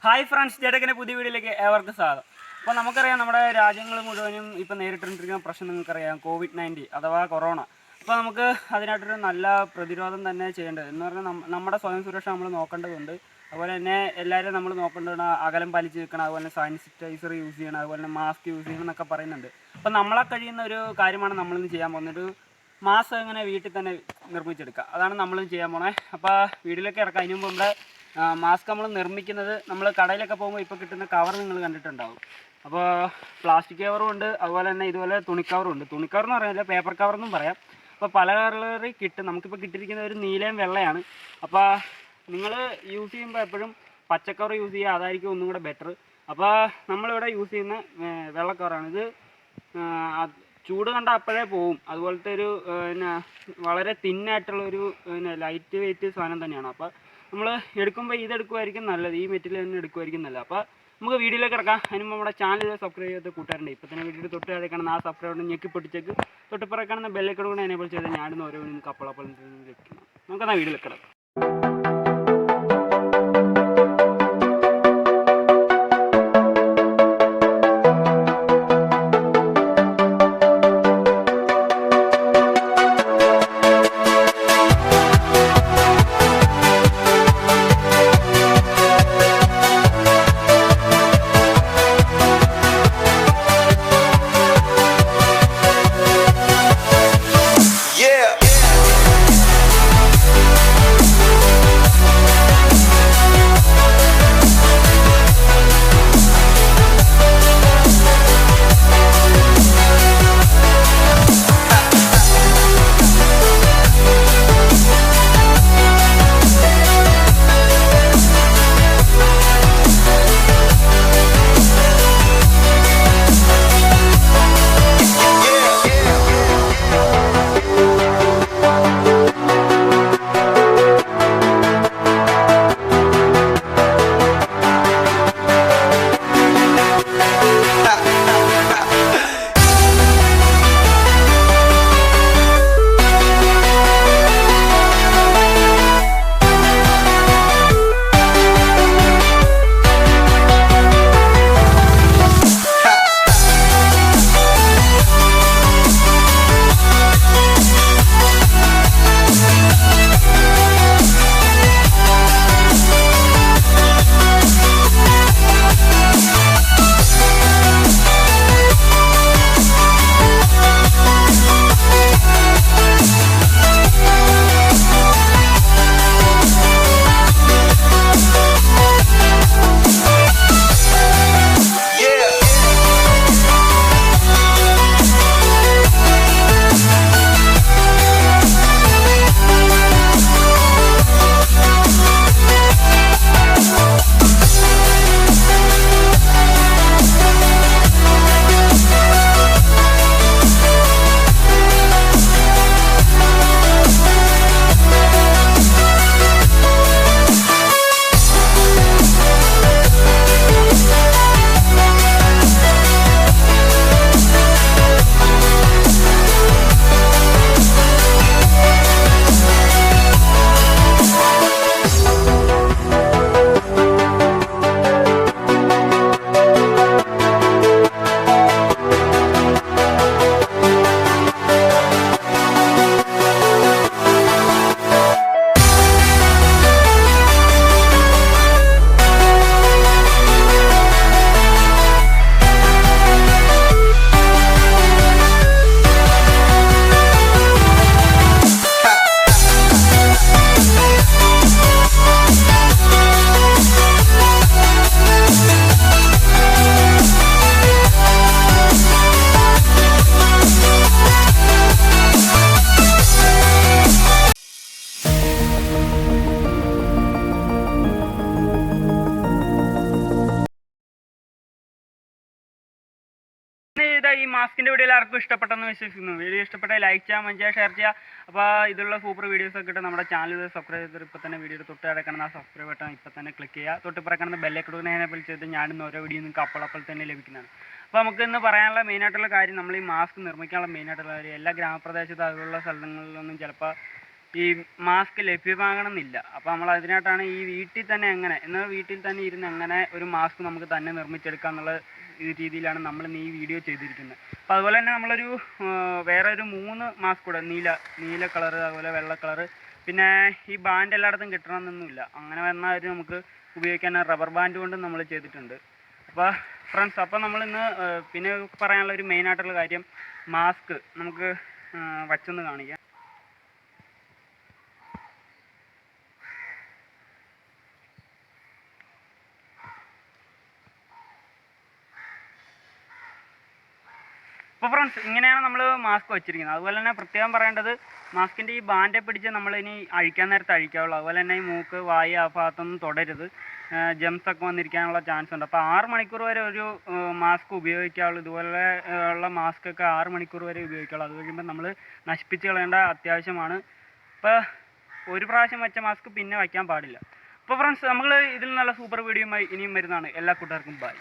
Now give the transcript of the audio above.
Hi friends, ജഡക്കിൻ്റെ പുതിയ വീഡിയോയിലേക്ക് ഏവർക്കും സ്വാഗതം. അപ്പോൾ നമുക്കറിയാം, നമ്മുടെ രാജ്യങ്ങൾ മുഴുവനും ഇപ്പോൾ നേരിട്ടിരിക്കുന്ന പ്രശ്നം നിങ്ങൾക്കറിയാം, COVID-19 അഥവാ കൊറോണ. അപ്പോൾ നമുക്ക് അതിനായിട്ടൊരു നല്ല പ്രതിരോധം തന്നെ ചെയ്യേണ്ടത് എന്ന് പറഞ്ഞാൽ നമ്മുടെ സ്വയം സുരക്ഷ നമ്മൾ നോക്കേണ്ടതുണ്ട്. അതുപോലെ തന്നെ എല്ലാവരും നമ്മൾ നോക്കേണ്ടതാണ്, അകലം പാലിച്ച് നിൽക്കണം, അതുപോലെ തന്നെ സാനിറ്റൈസർ യൂസ് ചെയ്യണം, അതുപോലെ തന്നെ മാസ്ക് യൂസ് ചെയ്യണം എന്നൊക്കെ പറയുന്നുണ്ട്. അപ്പോൾ നമ്മളെ കഴിയുന്ന ഒരു കാര്യമാണ് നമ്മളിന്ന് ചെയ്യാൻ പോകുന്നത്. ഒരു മാസ്ക് എങ്ങനെ വീട്ടിൽ തന്നെ നിർമ്മിച്ചെടുക്കുക, അതാണ് നമ്മളിന്ന് ചെയ്യാൻ പോണേ. അപ്പോൾ വീട്ടിലേക്ക് ഇറക്കാം. അതിന് മുമ്പ് നമ്മുടെ മാസ്ക് നമ്മൾ നിർമ്മിക്കുന്നത്, നമ്മൾ കടയിലൊക്കെ പോകുമ്പോൾ ഇപ്പോൾ കിട്ടുന്ന കവർ നിങ്ങൾ കണ്ടിട്ടുണ്ടാവും. അപ്പോൾ പ്ലാസ്റ്റിക് കവറും ഉണ്ട്, അതുപോലെ തന്നെ ഇതുപോലെ തുണിക്കവറും ഉണ്ട്. തുണിക്കവർ എന്ന് പറയുന്നില്ല, പേപ്പർ കവർ എന്നും പറയാം. അപ്പോൾ പല കളറിൽ കിട്ടും. നമുക്കിപ്പോൾ കിട്ടിയിരിക്കുന്ന ഒരു നീലയും വെള്ളയാണ്. അപ്പോൾ നിങ്ങൾ യൂസ് ചെയ്യുമ്പോൾ എപ്പോഴും പച്ചക്കവർ യൂസ് ചെയ്യുക, അതായിരിക്കും ഒന്നും കൂടെ ബെറ്റർ. അപ്പോൾ നമ്മളിവിടെ യൂസ് ചെയ്യുന്ന വെള്ളക്കവറാണ് ഇത്. ചൂട് കണ്ട അപ്പോഴേ പോവും. അതുപോലത്തെ ഒരു പിന്നെ വളരെ തിന്നായിട്ടുള്ളൊരു പിന്നെ ലൈറ്റ് വെയിറ്റ് സാധനം തന്നെയാണ്. അപ്പോൾ നമ്മൾ എടുക്കുമ്പോൾ ഇതെടുക്കുമായിരിക്കും നല്ലത്, ഈ മെറ്റീരിയൽ തന്നെ എടുക്കുമായിരിക്കും നല്ലത്. അപ്പോൾ നമുക്ക് വീഡിയോയിലേക്ക് ഇറക്കാം. അതിന് നമ്മുടെ ചാനൽ സബ്സ്ക്രൈബ് ചെയ്ത് കൂട്ടാറുണ്ട്. ഇപ്പോൾ തന്നെ വീഡിയോ തൊട്ട് കിടക്കണം, ആ സബ്സ്ക്രൈബ് ഞെക്കി പൊട്ടിച്ചേക്ക് തൊട്ടിപ്പുറക്കാണെന്ന ബെല്ലൈക്കൺ കൂടെ എനേബിൾ ചെയ്ത് ഞാനിന്ന് ഓരോ നിങ്ങൾക്ക് അപ്പോൾ ലഭിക്കണം. നമുക്കെന്നാൽ വീഡിയോയിലേക്ക് കിടക്കാം. ഈ മാസ്കിൻ്റെ വീഡിയോ എല്ലാവർക്കും ഇഷ്ടപ്പെട്ടെന്ന് വിശ്വസിക്കുന്നു. വീഡിയോ ഇഷ്ടപ്പെട്ടാൽ ലൈക്ക് ചെയ്യാൻ, മഞ്ചാ ഷെയർ ചെയ്യുക. അപ്പോൾ ഇതിലുള്ള സൂപ്പർ വീഡിയോസ് ഒക്കെ ഇട്ട് നമ്മുടെ ചാനൽ സബ്സ്ക്രൈബ് ചെയ്തിട്ട് ഇപ്പോൾ തന്നെ വീഡിയോ തൊട്ട് കിടക്കണം ആ സബ്സ്ക്രൈബ് ബട്ടൺ ഇപ്പോൾ തന്നെ ക്ലിക്ക് ചെയ്യുക. തൊട്ടിപ്പുറക്കണം ബെല്ലൈക്കൺ എനേബിൾ ചെയ്ത് ഞാനിന്ന് ഓരോ വീഡിയോ നിങ്ങൾക്ക് അപ്പോൾ തന്നെ ലഭിക്കുന്നതാണ്. അപ്പോൾ നമുക്ക് ഇന്ന് പറയാനുള്ള മെയിനായിട്ടുള്ള കാര്യം, നമ്മൾ ഈ മാസ്ക് നിർമ്മിക്കാനുള്ള മെയിനായിട്ടുള്ള കാര്യം, എല്ലാ ഗ്രാമപ്രദേശത്തും അതുപോലുള്ള സ്ഥലങ്ങളിലൊന്നും ചിലപ്പോൾ ഈ മാസ്ക് ലഭ്യമാകണമെന്നില്ല. അപ്പോൾ നമ്മൾ അതിനായിട്ടാണ് ഈ വീട്ടിൽ തന്നെ വീട്ടിൽ തന്നെ ഇരുന്ന് എങ്ങനെ ഒരു മാസ്ക് നമുക്ക് തന്നെ നിർമ്മിച്ചെടുക്കാം എന്നുള്ള ഈ രീതിയിലാണ് നമ്മൾ ഇന്ന് ഈ വീഡിയോ ചെയ്തിരിക്കുന്നത്. അപ്പോൾ അതുപോലെ തന്നെ നമ്മളൊരു വേറെ ഒരു 3 മാസ്ക് കൂടെ നീല കളറ്, അതുപോലെ വെള്ള കളറ്, പിന്നെ ഈ ബാൻഡ് എല്ലായിടത്തും കിട്ടണമെന്നൊന്നുമില്ല. അങ്ങനെ വന്നാൽ നമുക്ക് ഉപയോഗിക്കാൻ റബ്ബർ ബാൻഡ് കൊണ്ട് നമ്മൾ ചെയ്തിട്ടുണ്ട്. അപ്പോൾ ഫ്രണ്ട്സ്, അപ്പോൾ നമ്മളിന്ന് പിന്നെ പറയാനുള്ള ഒരു മെയിനായിട്ടുള്ള കാര്യം മാസ്ക് നമുക്ക് വച്ചൊന്ന് കാണിക്കാം. അപ്പോൾ ഫ്രണ്ട്സ്, ഇങ്ങനെയാണ് നമ്മൾ മാസ്ക് വെച്ചിരിക്കുന്നത്. അതുപോലെ തന്നെ പ്രത്യേകം പറയേണ്ടത്, മാസ്കിൻ്റെ ഈ ബാൻഡെ പിടിച്ച് നമ്മളിനി അഴിക്കാൻ നേരത്ത് അഴിക്കാവുള്ളൂ. അതുപോലെ തന്നെ ഈ മൂക്ക്, വായ ആ ഭാഗത്തൊന്നും തൊടരുത്. ജംസ് ഒക്കെ വന്നിരിക്കാനുള്ള ചാൻസ് ഉണ്ട്. അപ്പോൾ 6 മണിക്കൂർ വരെ ഒരു മാസ്ക് ഉപയോഗിക്കാവുള്ളൂ. ഇതുപോലെ ഉള്ള മാസ്ക് ഒക്കെ 6 മണിക്കൂർ വരെ ഉപയോഗിക്കാവുള്ളൂ. അത് കഴിയുമ്പോൾ നമ്മൾ നശിപ്പിച്ച് കളയേണ്ട അത്യാവശ്യമാണ്. ഇപ്പോൾ ഒരു പ്രാവശ്യം വെച്ച മാസ്ക് പിന്നെ വയ്ക്കാൻ പാടില്ല. അപ്പോൾ ഫ്രണ്ട്സ്, നമ്മൾ ഇതിൽ നല്ല സൂപ്പർ വീഡിയോയുമായി ഇനിയും വരുന്നതാണ്. എല്ലാ കൂട്ടുകാർക്കും ബൈ.